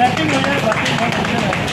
Batting हो जाए बाकी बहुत अच्छा है।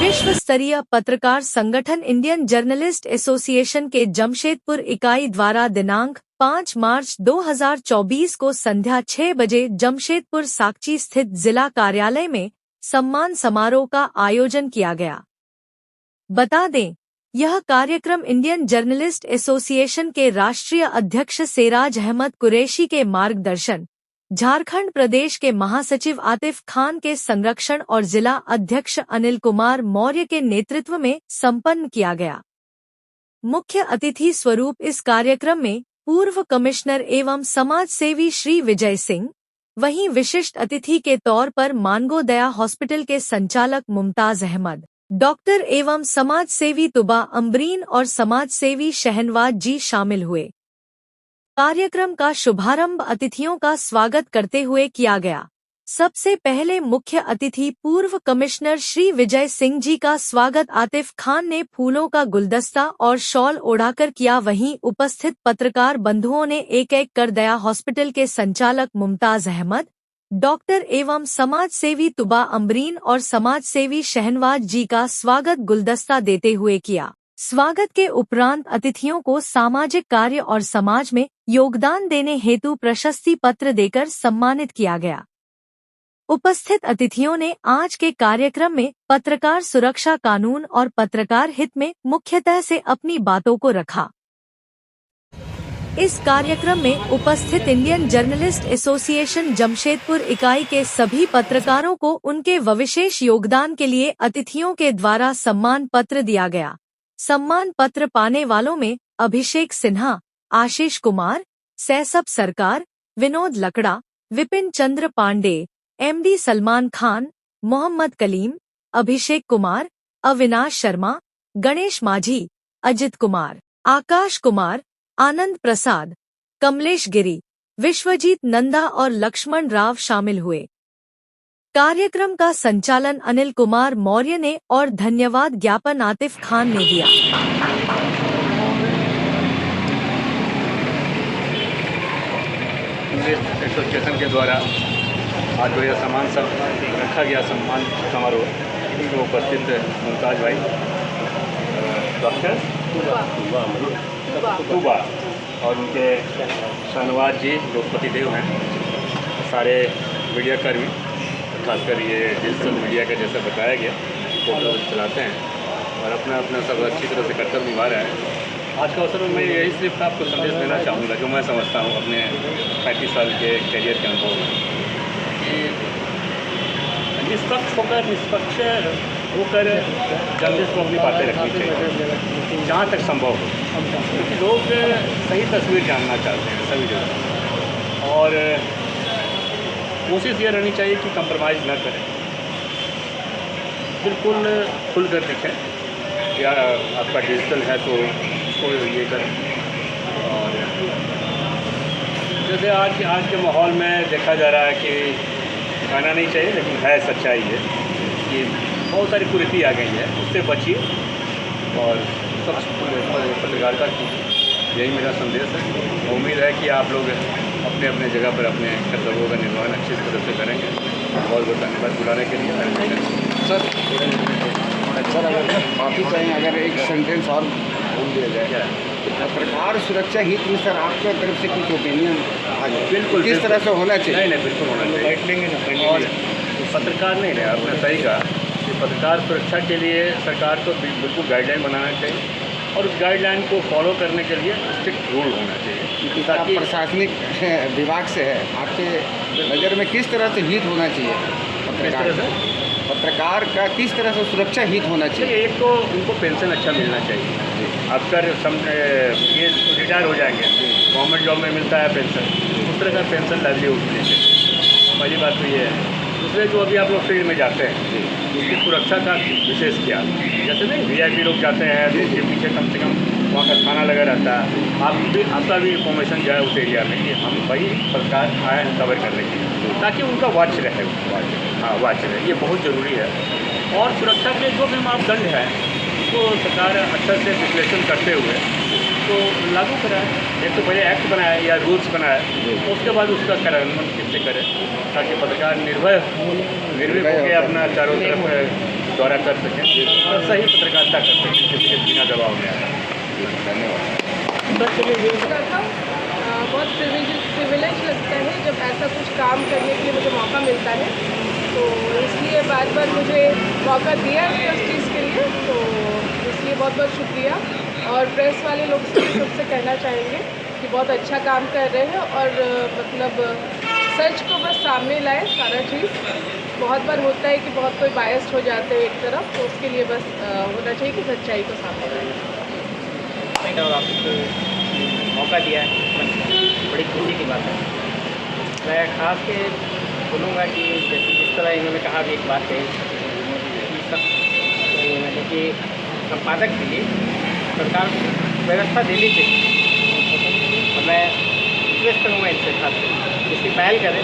विश्व स्तरीय पत्रकार संगठन इंडियन जर्नलिस्ट एसोसिएशन के जमशेदपुर इकाई द्वारा दिनांक 5 मार्च 2024 को संध्या 6 बजे जमशेदपुर साकची स्थित जिला कार्यालय में सम्मान समारोह का आयोजन किया गया। बता दें, यह कार्यक्रम इंडियन जर्नलिस्ट एसोसिएशन के राष्ट्रीय अध्यक्ष सेराज अहमद कुरैशी के मार्गदर्शन, झारखंड प्रदेश के महासचिव आतिफ खान के संरक्षण और जिला अध्यक्ष अनिल कुमार मौर्य के नेतृत्व में संपन्न किया गया। मुख्य अतिथि स्वरूप इस कार्यक्रम में पूर्व कमिश्नर एवं समाज सेवी श्री विजय सिंह, वहीं विशिष्ट अतिथि के तौर पर मानगोदया हॉस्पिटल के संचालक मुमताज अहमद, डॉक्टर एवं समाज सेवी तुबा अम्बरीन और समाज सेवी शहनवाज जी शामिल हुए। कार्यक्रम का शुभारंभ अतिथियों का स्वागत करते हुए किया गया। सबसे पहले मुख्य अतिथि पूर्व कमिश्नर श्री विजय सिंह जी का स्वागत आतिफ खान ने फूलों का गुलदस्ता और शॉल ओढ़ाकर किया। वहीं उपस्थित पत्रकार बंधुओं ने एक एक कर दया हॉस्पिटल के संचालक मुमताज अहमद, डॉक्टर एवं समाज सेवी तुबा अम्बरीन और समाज सेवी शहनवाज जी का स्वागत गुलदस्ता देते हुए किया। स्वागत के उपरांत अतिथियों को सामाजिक कार्य और समाज में योगदान देने हेतु प्रशस्ति पत्र देकर सम्मानित किया गया। उपस्थित अतिथियों ने आज के कार्यक्रम में पत्रकार सुरक्षा कानून और पत्रकार हित में मुख्यतः से अपनी बातों को रखा। इस कार्यक्रम में उपस्थित इंडियन जर्नलिस्ट एसोसिएशन जमशेदपुर इकाई के सभी पत्रकारों को उनके विशेष योगदान के लिए अतिथियों के द्वारा सम्मान पत्र दिया गया। सम्मान पत्र पाने वालों में अभिषेक सिन्हा, आशीष कुमार, सैसब सरकार, विनोद लकड़ा, विपिन चंद्र पांडे, एमडी सलमान खान, मोहम्मद कलीम, अभिषेक कुमार, अविनाश शर्मा, गणेश माझी, अजित कुमार, आकाश कुमार, आनंद प्रसाद, कमलेश गिरी, विश्वजीत नंदा और लक्ष्मण राव शामिल हुए। कार्यक्रम का संचालन अनिल कुमार मौर्य ने और धन्यवाद ज्ञापन आतिफ खान ने दिया। एसोसिएशन के द्वारा आज जो यह सम्मान सब रखा गया सम्मान समारोह तो उपस्थित मुमताज भाई, डॉक्टर तुबा और उनके शहनवाज जी जो प्रतिदेव हैं, सारे मीडिया कर्मी, खासकर ये डिजिटल मीडिया का जैसा बताया गया फोटो चलाते हैं और अपना अपना सब अच्छी तरह से कर्तव्य निभा रहा है। आज का अवसर में मैं यही सिर्फ आपको संदेश देना चाहूँगा जो मैं समझता हूँ अपने 35 साल के करियर के अनुभव में कि निष्पक्ष होकर निष्पक्ष होकर जर्नलिस्ट को अपनी बातें रखनी चाहिए जहाँ तक संभव हो, क्योंकि लोग सही तस्वीर जानना चाहते हैं सभी जगह और कोशिश ये रहनी चाहिए कि कंप्रोमाइज़ न करें, बिल्कुल खुलकर दिखें। या आपका डिजिटल है तो उसको ये करें। और जैसे आज के माहौल में देखा जा रहा है कि कहना नहीं चाहिए लेकिन है सच्चाई है कि बहुत सारी कुरीति आ गई है, उससे बचिए और सब पत्रकारिता कीजिए। यही मेरा संदेश है। उम्मीद है कि आप लोग अपने अपने जगह पर अपने कर्तव्यों का निर्वहन अच्छी तरह से करेंगे। बहुत बहुत धन्यवाद बुलाने के लिए। सर अगर माफ़ी चाहें, अगर एक सेंटेंस और बोल दिया जाए, पत्रकार सुरक्षा हित में सर आपकी तरफ से कुछ ओपिनियन आज बिल्कुल किस तरह से होना चाहिए? नहीं बिल्कुल होना चाहिए। और पत्रकार नहीं रहे, आपने सही कहा कि पत्रकार सुरक्षा के लिए सरकार को बिल्कुल गाइडलाइन बनाना चाहिए और उस गाइडलाइन को फॉलो करने के लिए स्ट्रिक्ट रूल होना चाहिए। ताकि प्रशासनिक विभाग से है, आपके नज़र में किस तरह से हित होना चाहिए पत्रकार का किस तरह से सुरक्षा हित होना चाहिए? एक तो उनको पेंशन अच्छा मिलना चाहिए। अक्सर ये रिटायर हो जाएंगे, गवर्नमेंट जॉब में मिलता है पेंशन, उस तरह का पेंशन लाइवलीहुड मिलनी चाहिए। पहली बात तो ये है। दूसरे जो अभी आप लोग फील्ड में जाते हैं उसकी सुरक्षा का विशेष ख्याल, जैसे नहीं VIP लोग जाते हैं तो उसके पीछे कम से कम वहाँ का थाना लगा रहता है, आपका भी इंफॉर्मेशन जो है उस एरिया में कि हम भाई सरकार आए हैं कवर करने के लिए, ताकि उनका वॉच रहे, हाँ वॉच रहे, ये बहुत ज़रूरी है। और सुरक्षा के लिए जो भी मापदंड है उसको सरकार अच्छा से विश्लेषण करते हुए तो लागू कराए। एक तो पहले एक्ट बनाए या रूल्स बनाए, उसके बाद उसका कार्यान्वयन कैसे करें ताकि पत्रकार निर्भय होकर अपना चारों तरफ दौरा कर सकें और सही पत्रकारिता कर सकें, किसी के बिना दबाव में आए। धन्यवाद। बहुत प्रिविलेज लगता है जब ऐसा कुछ काम करने के लिए मुझे मौका मिलता है, तो इसलिए बार बार मुझे मौका दिया है उस चीज़ के लिए, तो इसलिए बहुत बहुत शुक्रिया। और प्रेस वाले लोग से सबसे कहना चाहेंगे कि बहुत अच्छा काम कर रहे हैं और मतलब सच को बस सामने लाए सारा चीज़। बहुत बार होता है कि बहुत कोई बायस्ड हो जाते हैं एक तरफ, तो उसके लिए बस होना चाहिए कि सच्चाई को सामने लाए। और आपको मौका दिया है, बड़ी खुशी की बात है। मैं खास के बोलूँगा कि जैसे जिस तरह इन्होंने कहा भी एक बात है कि संपादक के लिए सरकार व्यवस्था देनी चाहिए, और मैं रिक्वेस्ट करूँगा इनसे खास इसकी पहल करें,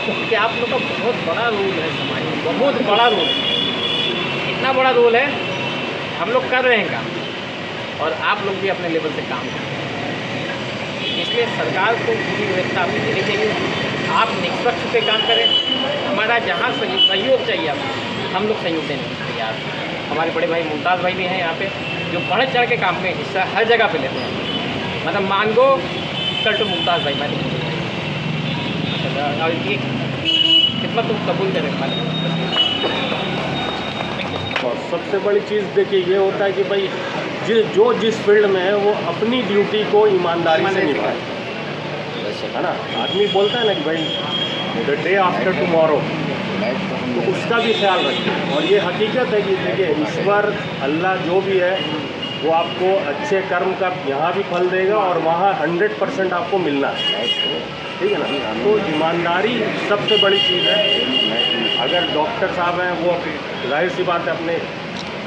क्योंकि आप लोग का बहुत बड़ा रोल है समाज में, बहुत बड़ा रोल है, इतना बड़ा रोल है। हम लोग कर रहे हैं काम और आप लोग भी अपने लेवल से काम कर रहे हैं, इसलिए सरकार को पूरी व्यवस्था आपको देनी चाहिए। आप निष्पक्ष पे काम करें, हमारा जहाँ सहयोग चाहिए आपको, हम लोग सहयोग देने के तैयार हैं। हमारे बड़े भाई मुमताज़ भाई भी हैं यहाँ पे, जो बढ़ चढ़ के काम में हिस्सा हर जगह पे लेते हैं। मतलब मान गो कल टू मुमताज़ भाई, मैं और ये खिदमत तुम कबूल करें हमारे। और सबसे बड़ी चीज़ देखिए ये होता है कि भाई जिस फील्ड में है वो अपनी ड्यूटी को ईमानदारी से निभाए, है ना। आदमी बोलता है ना कि भाई द डे आफ्टर टुमारो, तो उसका भी ख्याल रखें। और ये हकीकत है कि देखिए ईश्वर अल्लाह जो भी है वो आपको अच्छे कर्म का यहाँ भी फल देगा और वहाँ 100% आपको मिलना है, ठीक है ना। तो ईमानदारी सबसे बड़ी चीज़ है। अगर डॉक्टर साहब हैं वो जाहिर सी बात है अपने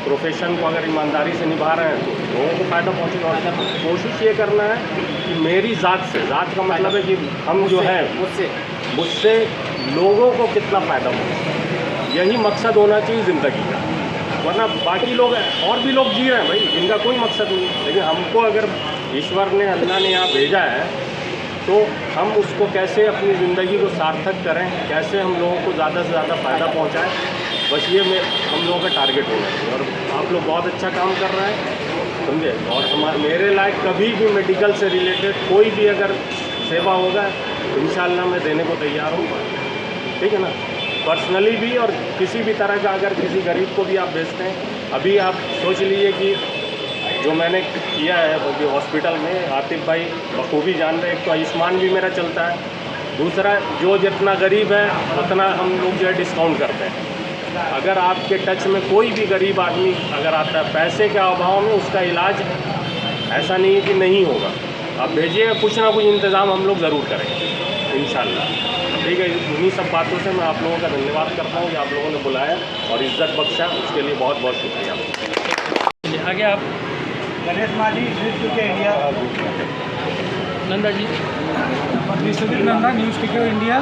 प्रोफेशन को अगर ईमानदारी से निभा रहे हैं तो लोगों को फ़ायदा पहुँचेगा। और कोशिश ये करना है कि मेरी ज़ात का मतलब है कि हम जो हैं मुझसे लोगों को कितना फ़ायदा पहुँचे, यही मकसद होना चाहिए ज़िंदगी का। वरना बाकी लोग और भी लोग जी रहे हैं भाई, जिनका कोई मकसद नहीं, लेकिन हमको अगर ईश्वर ने अल्लाह ने यहाँ भेजा है तो हम उसको कैसे अपनी ज़िंदगी को सार्थक करें, कैसे हम लोगों को ज़्यादा से ज़्यादा फ़ायदा पहुँचाएँ, बस ये हम लोगों का टारगेट होना चाहिए। और आप लोग बहुत अच्छा काम कर रहे हैं, समझे। और मेरे लायक कभी भी मेडिकल से रिलेटेड कोई भी अगर सेवा होगा इंशाल्लाह मैं देने को तैयार हूँ, ठीक है ना। पर्सनली भी और किसी भी तरह का अगर किसी गरीब को भी आप भेजते हैं, अभी आप सोच लीजिए कि जो मैंने किया है वो हॉस्पिटल में, आतिफ भाई बखूबी जान रहे, एक तो आयुष्मान भी मेरा चलता है, दूसरा जो जितना गरीब है उतना हम लोग जो है डिस्काउंट करते हैं। अगर आपके टच में कोई भी गरीब आदमी अगर आता है पैसे के अभाव में, उसका इलाज ऐसा नहीं है कि नहीं होगा, आप भेजिएगा, कुछ ना कुछ इंतज़ाम हम लोग ज़रूर करेंगे इंशाल्लाह, ठीक है। उन्हीं सब बातों से मैं आप लोगों का धन्यवाद करता हूँ कि आप लोगों ने बुलाया और इज्जत बख्शा, उसके लिए बहुत बहुत शुक्रिया। आगे आप Ganesh Mali news today India, Nanda ji, Vishwajeet Nanda news today India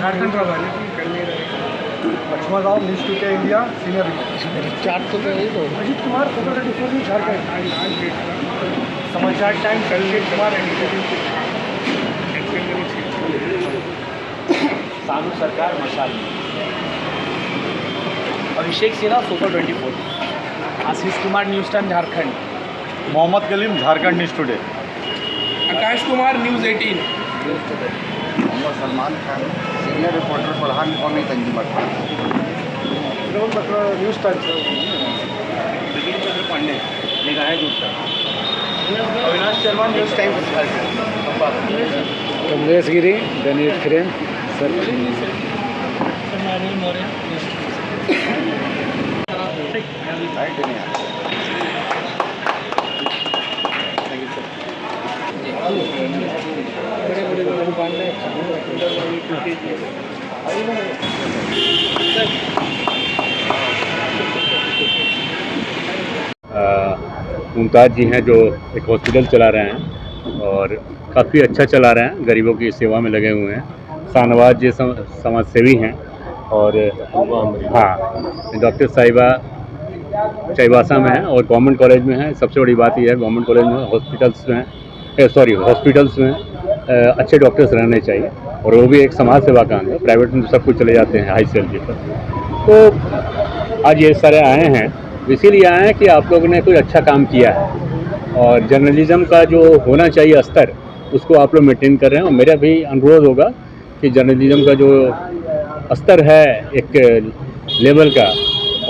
Jharkhand प्रभारी, Laxman Rao news today India senior reporter, Ajit Kumar photo 34 Jharkhand, Samachar times Sanjeev Kumar Sanu Sarkar Mashal, Abhishek Sinha super 24, Ashish Kumar news time Jharkhand, Mohammad Kaleem Jharkhand news today, Akash Kumar news 18, Mohammad Salman Khan senior reporter प्रधान कौमी तंजीमत, न्यूज़ टाइम्स, पांडे निगाहें दूसरा, अविनाश शर्मा न्यूज़ टाइम्स, कमलेश गिरी दैनिक फ्रेम सर, मुमताज़ जी हैं जो एक हॉस्पिटल चला रहे हैं और काफ़ी अच्छा चला रहे हैं, गरीबों की सेवा में लगे हुए हैं। शाहनवाज जी समाज सेवी हैं और हाँ डॉक्टर साहिबा चाईबासा में है और गवर्नमेंट कॉलेज में है। सबसे बड़ी बात यह है गवर्नमेंट कॉलेज में हॉस्पिटल्स में अच्छे डॉक्टर्स रहने चाहिए और वो भी एक समाज सेवा का अंग है। प्राइवेट में तो सब कुछ चले जाते हैं हाई सैलरी पर। तो आज ये सारे आए हैं, इसीलिए आए हैं कि आप लोगों ने कोई अच्छा काम किया है और जर्नलिज्म का जो होना चाहिए स्तर उसको आप लोग मेंटेन कर रहे हैं। और मेरा भी अनुरोध होगा कि जर्नलिज्म का जो स्तर है एक लेवल का,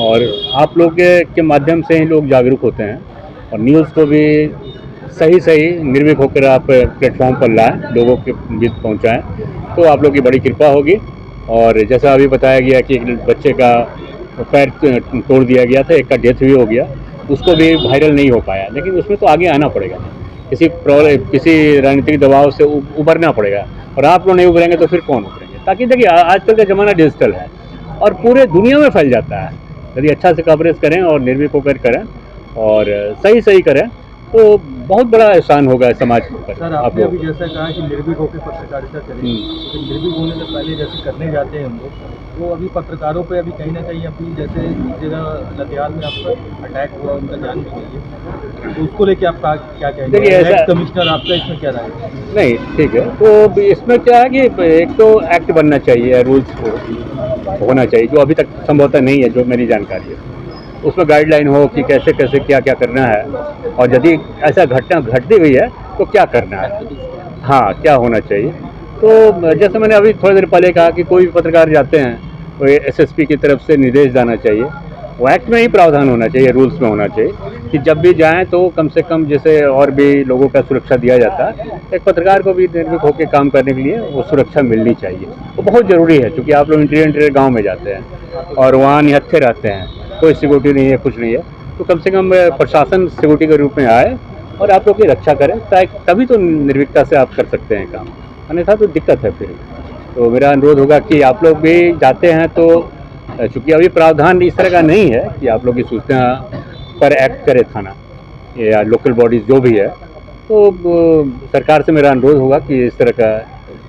और आप लोग के माध्यम से ही लोग जागरूक होते हैं और न्यूज़ को भी सही निर्भीक होकर आप प्लेटफॉर्म पर लाएं, लोगों के बीच पहुंचाएं, तो आप लोग की बड़ी कृपा होगी। और जैसा अभी बताया गया कि एक बच्चे का पैर तोड़ दिया गया था, एक का डेथ भी हो गया, उसको भी वायरल नहीं हो पाया, लेकिन उसमें तो आगे आना पड़ेगा, किसी राजनीतिक दबाव से उभरना पड़ेगा और आप लोग नहीं उभरेंगे तो फिर कौन उभरेंगे। ताकि देखिए आजकल का ज़माना डिजिटल है और पूरे दुनिया में फैल जाता है। यदि अच्छा से कवरेज करें और निर्भीक होकर करें और सही करें तो बहुत बड़ा एहसान होगा समाज पर। सर आपने अभी जैसा कहा कि निर्भीक होकर पत्रकारिता करें, तो निर्भीक होने से पहले जैसे करने जाते हैं हम लोग, तो अभी पत्रकारों पे अभी कहीं ना कहीं अभी जैसे एक जगह लतियाल में आपका अटैक हुआ, उनका जान भी गई है, तो उसको लेके आप क्या कहेंगे? देखिए ऐसा कमिश्नर आपका इसमें क्या राय है? नहीं ठीक है, तो इसमें क्या है कि एक तो एक्ट बनना चाहिए, रूल्स होना चाहिए जो अभी तक संभवतः नहीं है, जो मेरी जानकारी है उसमें गाइडलाइन हो कि कैसे क्या करना है और यदि ऐसा घटना घटती हुई है तो क्या करना है, हाँ क्या होना चाहिए। तो जैसे मैंने अभी थोड़ी देर पहले कहा कि कोई भी पत्रकार जाते हैं तो एसएसपी की तरफ से निर्देश जाना चाहिए, वो एक्ट में ही प्रावधान होना चाहिए, रूल्स में होना चाहिए कि जब भी जाएं तो कम से कम जैसे और भी लोगों का सुरक्षा दिया जाता है, एक पत्रकार को भी निर्भीक होकर काम करने के लिए वो सुरक्षा मिलनी चाहिए। वो बहुत ज़रूरी है क्योंकि आप लोग इंटीरियर गाँव में जाते हैं और वहाँ निहत्थे रहते हैं, कोई सिक्योरिटी नहीं है, कुछ नहीं है, तो कम से कम प्रशासन सिक्योरिटी के रूप में आए और आप लोग की रक्षा करें, तभी तो निर्भीकता से आप कर सकते हैं काम, अन्यथा तो दिक्कत है फिर। तो मेरा अनुरोध होगा कि आप लोग भी जाते हैं तो चूँकि अभी प्रावधान इस तरह का नहीं है कि आप लोग की सूचना पर एक्ट करे थाना या लोकल बॉडीज़ जो भी है, तो सरकार से मेरा अनुरोध होगा कि इस तरह का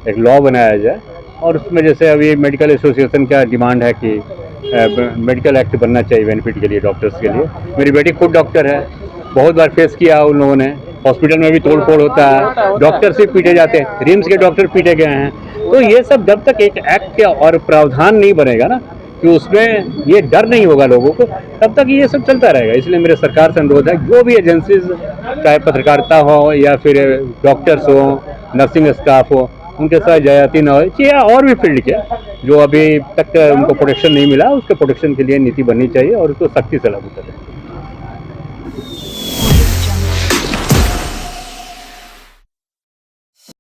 एक लॉ बनाया जाए। और उसमें जैसे अभी मेडिकल एसोसिएशन का डिमांड है कि मेडिकल एक्ट बनना चाहिए बेनिफिट के लिए, डॉक्टर्स के लिए। मेरी बेटी खुद डॉक्टर है, बहुत बार फेस किया उन लोगों ने, हॉस्पिटल में भी तोड़ फोड़ होता है, डॉक्टर्स भी पीटे जाते हैं, रिम्स के डॉक्टर पीटे गए हैं। तो ये सब जब तक एक एक्ट और प्रावधान नहीं बनेगा ना कि उसमें ये डर नहीं होगा लोगों को, तब तक ये सब चलता रहेगा। इसलिए मेरे सरकार से अनुरोध है जो भी एजेंसीज, चाहे पत्रकारिता हो या फिर डॉक्टर्स हो, नर्सिंग स्टाफ हो, उनके साथ ज्यादती न हो, या और भी फील्ड के जो अभी तक उनको प्रोटेक्शन नहीं मिला, उसके प्रोटेक्शन के लिए नीति बननी चाहिए और उसको सख्ती से लागू करें।